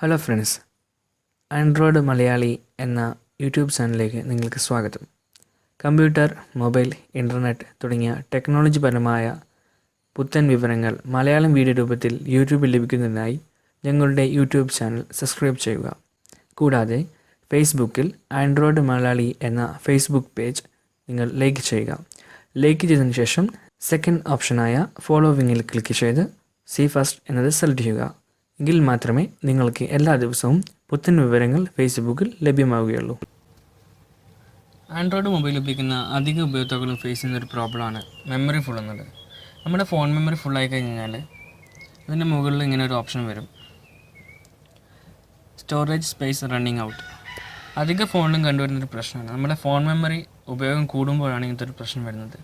Hello friends, Android Malayali എന്ന YouTube ചാനലിലേക്ക് നിങ്ങൾക്ക് സ്വാഗതം. കമ്പ്യൂട്ടർ, മൊബൈൽ, ഇൻ്റർനെറ്റ് തുടങ്ങിയ ടെക്നോളജി പരമായ പുത്തൻ വിവരങ്ങൾ മലയാളം വീഡിയോ രൂപത്തിൽ യൂട്യൂബിൽ ലഭിക്കുന്നതിനായി ഞങ്ങളുടെ യൂട്യൂബ് ചാനൽ സബ്സ്ക്രൈബ് ചെയ്യുക. കൂടാതെ ഫേസ്ബുക്കിൽ ആൻഡ്രോയിഡ് മലയാളി എന്ന ഫേസ്ബുക്ക് പേജ് നിങ്ങൾ ലൈക്ക് ചെയ്യുക. ലൈക്ക് ചെയ്തതിനു ശേഷം സെക്കൻഡ് ഓപ്ഷനായ ഫോളോവിങ്ങിൽ ക്ലിക്ക് ചെയ്ത് സീ ഫസ്റ്റ് എന്നത് സെലക്ട് ചെയ്യുക. എങ്കിൽ മാത്രമേ നിങ്ങൾക്ക് എല്ലാ ദിവസവും പുത്തൻ വിവരങ്ങൾ ഫേസ്ബുക്കിൽ ലഭ്യമാവുകയുള്ളൂ. ആൻഡ്രോയിഡ് മൊബൈൽ ഉപയോഗിക്കുന്ന അധിക ഉപയോക്താക്കളും ഫേസ് ചെയ്യുന്ന ഒരു പ്രോബ്ലമാണ് മെമ്മറി ഫുൾ എന്നുള്ളത്. നമ്മുടെ ഫോൺ മെമ്മറി ഫുള്ളായി കഴിഞ്ഞാൽ ഇതിൻ്റെ മുകളിൽ ഇങ്ങനെ ഒരു ഓപ്ഷൻ വരും, സ്റ്റോറേജ് സ്പേസ് റണ്ണിങ് ഔട്ട്. അധിക ഫോണിലും കണ്ടുവരുന്നൊരു പ്രശ്നമാണ്. നമ്മുടെ ഫോൺ മെമ്മറി ഉപയോഗം കൂടുമ്പോഴാണ് ഇങ്ങനത്തെ ഒരു പ്രശ്നം വരുന്നത്.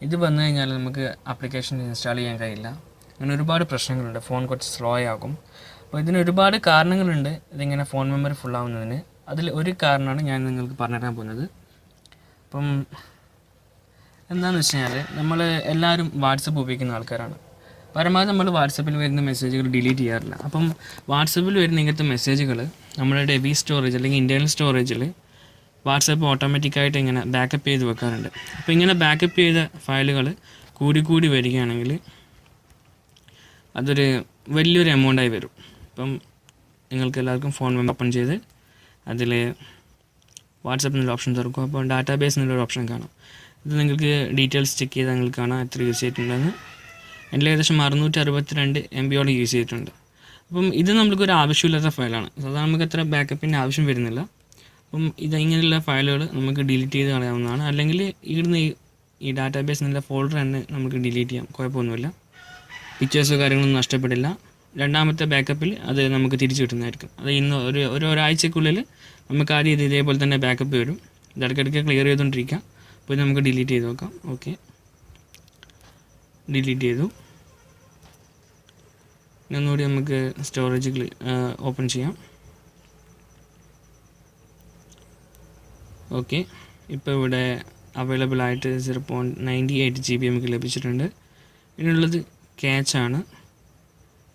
ഇത് വന്നു കഴിഞ്ഞാൽ നമുക്ക് ആപ്ലിക്കേഷൻ ഇൻസ്റ്റാൾ ചെയ്യാൻ കഴിയില്ല. അങ്ങനെ ഒരുപാട് പ്രശ്നങ്ങളുണ്ട്. ഫോൺ കുറച്ച് സ്ലോ ആകും. അപ്പോൾ ഇതിന് ഒരുപാട് കാരണങ്ങളുണ്ട് ഇതിങ്ങനെ ഫോൺ മെമ്മറി ഫുള്ളാവുന്നതിന്. അതിൽ ഒരു കാരണമാണ് ഞാൻ നിങ്ങൾക്ക് പറഞ്ഞുതരാൻ പോകുന്നത്. അപ്പം എന്താണെന്ന് വെച്ച് കഴിഞ്ഞാൽ നമ്മൾ എല്ലാവരും വാട്സപ്പ് ഉപയോഗിക്കുന്ന ആൾക്കാരാണ്. പരമാവധി നമ്മൾ വാട്സപ്പിൽ വരുന്ന മെസ്സേജുകൾ ഡിലീറ്റ് ചെയ്യാറില്ല. അപ്പം വാട്സപ്പിൽ വരുന്ന ഇങ്ങനത്തെ മെസ്സേജുകൾ നമ്മുടെ ഹെവി സ്റ്റോറേജ് അല്ലെങ്കിൽ ഇൻറ്റേർണൽ സ്റ്റോറേജിൽ വാട്സപ്പ് ഓട്ടോമാറ്റിക്കായിട്ട് ഇങ്ങനെ ബാക്കപ്പ് ചെയ്ത് വെക്കാറുണ്ട്. അപ്പോൾ ഇങ്ങനെ ബാക്കപ്പ് ചെയ്ത ഫയലുകൾ കൂടി വരികയാണെങ്കിൽ അതൊരു വലിയൊരു എമൗണ്ടായി വരും. അപ്പം നിങ്ങൾക്ക് എല്ലാവർക്കും ഫോൺ ഓപ്പൺ ചെയ്ത് അതിൽ വാട്സപ്പ് എന്നുള്ള ഓപ്ഷൻ തുറക്കും. അപ്പോൾ ഡാറ്റാബേസ് എന്നുള്ളൊരു ഓപ്ഷൻ കാണാം. ഇത് നിങ്ങൾക്ക് ഡീറ്റെയിൽസ് ചെക്ക് ചെയ്താൽ നിങ്ങൾക്ക് കാണാം എത്ര യൂസ് ചെയ്തിട്ടുണ്ടെന്ന്. എൻ്റെ ഏകദേശം 662 MB യൂസ് ചെയ്തിട്ടുണ്ട്. അപ്പം ഇത് നമുക്കൊരു ആവശ്യമില്ലാത്ത ഫയലാണ്. സാധാരണ നമുക്ക് അത്ര ബാക്കപ്പിൻ്റെ ആവശ്യം വരുന്നില്ല. അപ്പം ഇങ്ങനെയുള്ള ഫയലുകൾ നമുക്ക് ഡിലീറ്റ് ചെയ്ത് കളയാവുന്നതാണ്. അല്ലെങ്കിൽ ഇവിടുന്ന് ഈ ഡാറ്റാബേസ് എന്നുള്ള ഫോൾഡർ തന്നെ നമുക്ക് ഡിലീറ്റ് ചെയ്യാം, കുഴപ്പമൊന്നുമില്ല. പിക്ചേഴ്സോ കാര്യങ്ങളൊന്നും നഷ്ടപ്പെടില്ല. രണ്ടാമത്തെ ബാക്കപ്പിൽ അത് നമുക്ക് തിരിച്ചു കിട്ടുന്നതായിരിക്കും. അത് ഇന്ന് ഒരാഴ്ചക്കുള്ളിൽ നമുക്ക് ആദ്യം ഇതേപോലെ തന്നെ ബാക്കപ്പ് വരും. ഇത് ഇടയ്ക്കിടയ്ക്ക് ക്ലിയർ ചെയ്തുകൊണ്ടിരിക്കുക. അപ്പോൾ ഇത് നമുക്ക് ഡിലീറ്റ് ചെയ്ത് നോക്കാം. ഓക്കെ, ഡിലീറ്റ് ചെയ്തു. ഒന്നുകൂടി നമുക്ക് സ്റ്റോറേജ് ഓപ്പൺ ചെയ്യാം. ഓക്കെ, ഇപ്പോൾ ഇവിടെ അവൈലബിൾ ആയിട്ട് 0.98 GB നമുക്ക് ലഭിച്ചിട്ടുണ്ട്. ഇതിനുള്ളത് ക്യാച്ചാണ്.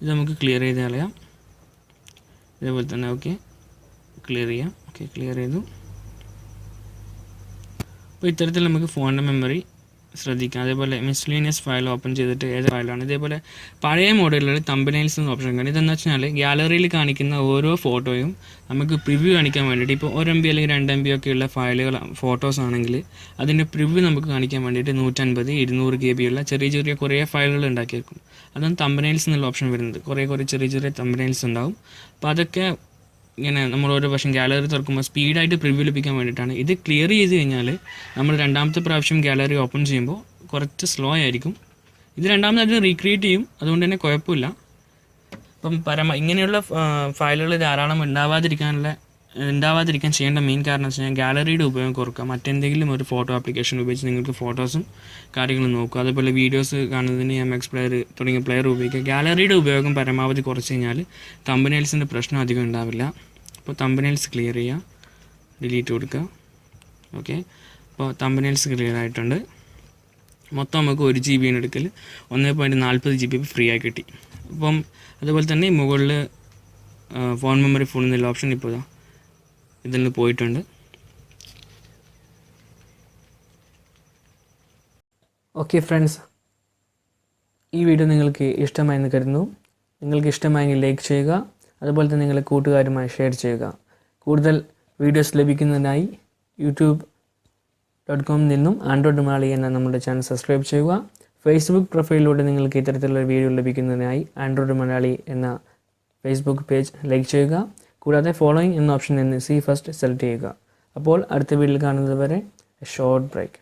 ഇത് നമുക്ക് ക്ലിയർ ചെയ്ത് കളയാം. ഇതേപോലെ തന്നെ ഓക്കെ ക്ലിയർ ചെയ്യാം. ഓക്കെ, ക്ലിയർ ചെയ്തു. അപ്പോൾ ഇത്തരത്തിൽ നമുക്ക് ഫോണിൻ്റെ മെമ്മറി ശ്രദ്ധിക്കാം. അതേപോലെ മിസ്ലീനിയസ് ഫയൽ ഓപ്പൺ ചെയ്തിട്ട് ഏത് ഫയലാണ്. ഇതേപോലെ പഴയ മോഡലുകളിൽ തമ്പനൈൽസ് എന്ന ഓപ്ഷൻ കാണും. ഇതെന്ന് വെച്ചാൽ ഗാലറിയിൽ കാണിക്കുന്ന ഓരോ ഫോട്ടോയും നമുക്ക് പ്രിവ്യൂ കാണിക്കാൻ വേണ്ടിയിട്ട്, ഇപ്പോൾ 1 MB അല്ലെങ്കിൽ 2 MB ഒക്കെയുള്ള ഫയലുകൾ ഫോട്ടോസ് ആണെങ്കിൽ അതിൻ്റെ പ്രിവ്യൂ നമുക്ക് കാണിക്കാൻ വേണ്ടിയിട്ട് 150, 200 GB ഉള്ള ചെറിയ കുറേ ഫയലുകൾ ഉണ്ടാക്കിയിരിക്കും. അതാണ് തമ്പനൈൽസ് എന്നുള്ള ഓപ്ഷൻ വരുന്നത്. കുറേ ചെറിയ തമ്പനൈൽസ് ഉണ്ടാവും. അപ്പോൾ അതൊക്കെ ഇങ്ങനെ നമ്മൾ ഓരോ വർഷം ഗാലറി തുറക്കുമ്പോൾ സ്പീഡായിട്ട് പ്രിവ്യൂ ലഭിക്കാൻ വേണ്ടിയിട്ടാണ്. ഇത് ക്ലിയർ ചെയ്ത് കഴിഞ്ഞാൽ നമ്മൾ രണ്ടാമത്തെ പ്രാവശ്യം ഗാലറി ഓപ്പൺ ചെയ്യുമ്പോൾ കുറച്ച് സ്ലോ ആയിരിക്കും. ഇത് രണ്ടാമത് അതിന് റീക്രിയേറ്റ് ചെയ്യും, അതുകൊണ്ട് തന്നെ കുഴപ്പമില്ല. അപ്പം ഇങ്ങനെയുള്ള ഫയലുകൾ ധാരാളം ഉണ്ടാവാതിരിക്കാൻ ചെയ്യേണ്ട മെയിൻ കാരണം വെച്ച് കഴിഞ്ഞാൽ ഗാലറിയുടെ ഉപയോഗം കുറക്കുക. മറ്റെന്തെങ്കിലും ഒരു ഫോട്ടോ ആപ്ലിക്കേഷൻ ഉപയോഗിച്ച് നിങ്ങൾക്ക് ഫോട്ടോസും കാര്യങ്ങളും നോക്കുക. അതേപോലെ വീഡിയോസ് കാണുന്നതിന് MX പ്ലെയർ തുടങ്ങിയ പ്ലെയർ ഉപയോഗിക്കുക. ഗാലറിയുടെ ഉപയോഗം പരമാവധി കുറച്ച് കഴിഞ്ഞാൽ തമ്പനൈൽസിൻ്റെ പ്രശ്നം അധികം ഉണ്ടാവില്ല. അപ്പോൾ തമ്പനൈൽസ് ക്ലിയർ ചെയ്യുക, ഡിലീറ്റ് കൊടുക്കുക. ഓക്കെ, അപ്പോൾ തമ്പനൈൽസ് ക്ലിയർ ആയിട്ടുണ്ട്. മൊത്തം നമുക്ക് 1 GB എടുക്കൽ 1.40 GB ഫ്രീ ആയി കിട്ടി. അപ്പം അതുപോലെ തന്നെ മുകളിൽ ഫോൺ മെമ്മറി ഫുൾ എന്നുള്ള ഓപ്ഷൻ ഇപ്പോൾ ഇതിൽ നിന്ന് പോയിട്ടുണ്ട്. ഓക്കെ ഫ്രണ്ട്സ്, ഈ വീഡിയോ നിങ്ങൾക്ക് ഇഷ്ടമായെന്ന് കരുതുന്നു. നിങ്ങൾക്ക് ഇഷ്ടമായെങ്കിൽ ലൈക്ക് ചെയ്യുക. അതുപോലെ തന്നെ നിങ്ങളുടെ കൂട്ടുകാരുമായി ഷെയർ ചെയ്യുക. കൂടുതൽ വീഡിയോസ് ലഭിക്കുന്നതിനായി youtube.com നിന്നും ആൻഡ്രോയിഡ് മലയാളി എന്ന നമ്മുടെ ചാനൽ സബ്സ്ക്രൈബ് ചെയ്യുക. ഫേസ്ബുക്ക് പ്രൊഫൈലിലൂടെ നിങ്ങൾക്ക് ഇത്തരത്തിലുള്ള വീഡിയോ ലഭിക്കുന്നതിനായി ആൻഡ്രോയിഡ് മലയാളി എന്ന ഫേസ്ബുക്ക് പേജ് ലൈക്ക് ചെയ്യുക. കൂടാതെ ഫോളോയിങ് എന്ന ഓപ്ഷൻ നിന്ന് സീ ഫസ്റ്റ് സെലക്ട് ചെയ്യുക. അപ്പോൾ അടുത്ത വീഡിയോയിൽ കാണുന്നത് വരെ ഷോർട്ട് ബ്രേക്ക്.